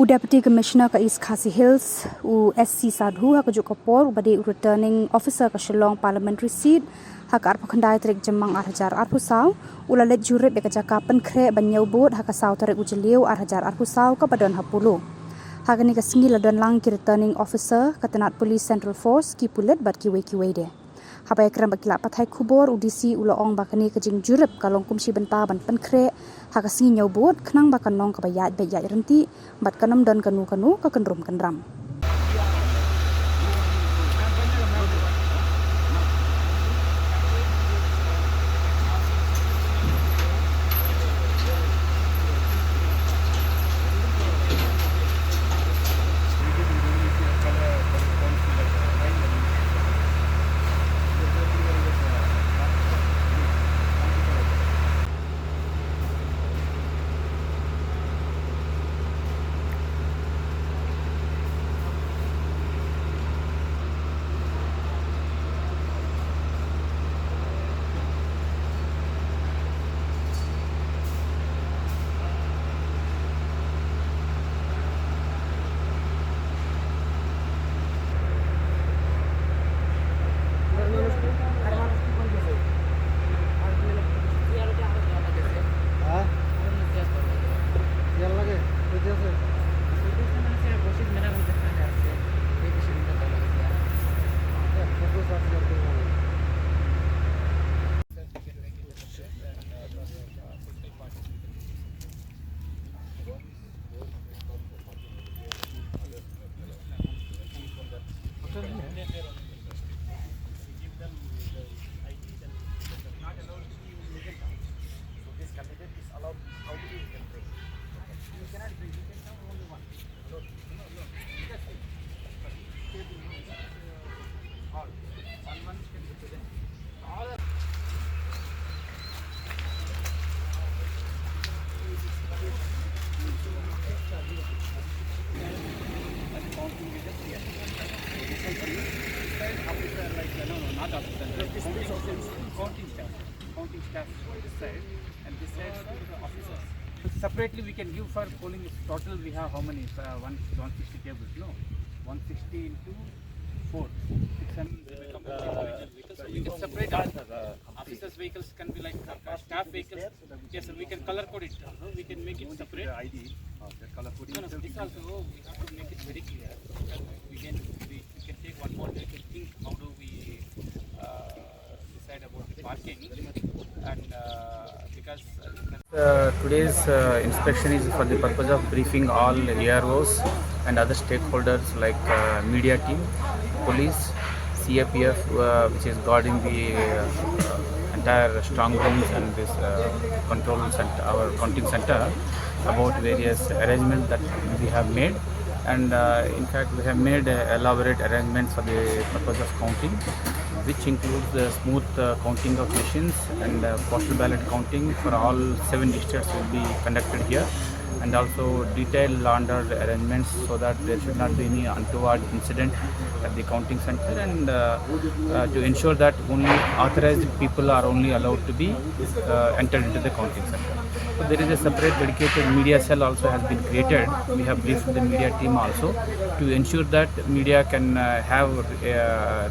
Deputy Commissioner ka East Khasi Hills, SC Sadhu ha Khubor ubadi returning officer ka Shillong parliamentary seat ha ka arpa khandai tarik jemang 8,000 arpusaw ulalet Jurip ka Jaka penkre ban Niew bot ha ka saw tarik ujeliu 8,000 arpusaw ka badon hapulu ha ni ka Sngi ladon lang ki returning officer ka tenat police central force ki pulet bat ki we de ha ba kram bakila pathai Khubor udisi ulaong bakani ka jing Jurip kalong kumsi benta ban penkre ha ka Sngi Niew bot khnang ba kanong ka bayat bayat renti bat kanam don kanu ka kenrum kenram. Counting staff this side and this side for the officers. Separately we can give for polling total we have how many? 160 tables, no? 160 into 4. 600. So we can separate officers' vehicles can be like staff vehicles. Yes, we can color code it. We can make it separate. ID. The color coding. No, this also we have to make it very clear. We can take one more day to think how do we decide about the parking and because today's inspection is for the purpose of briefing all AROs and other stakeholders like media team, police, CAPF which is guarding the entire strong rooms and this control center, our counting center, about various arrangements that we have made. And in fact we have made elaborate arrangements for the purpose of counting, which includes the smooth counting of machines and postal ballot counting for all 7 districts will be conducted here, and also detailed law and order arrangements so that there should not be any untoward incident at the counting center, and to ensure that only authorized people are only allowed to be entered into the counting center. So there is a separate dedicated media cell also has been created. We have briefed the media team also to ensure that media can have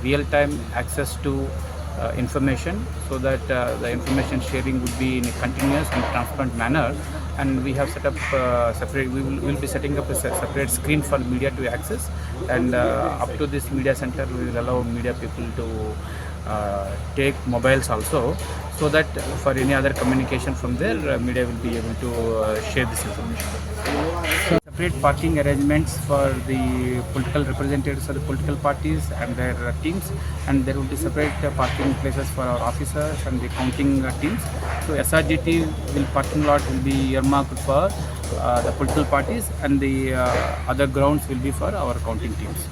real-time access to information, so that the information sharing would be in a continuous and transparent manner. And we have set up separate. We will be setting up a separate screen for media to access, and up to this media center we will allow media people to take mobiles also, so that for any other communication from there, media will be able to share this information. So separate parking arrangements for the political representatives of the political parties and their teams, and there will be separate parking places for our officers and the counting teams. So SRGT parking lot will be earmarked for the political parties, and the other grounds will be for our counting teams.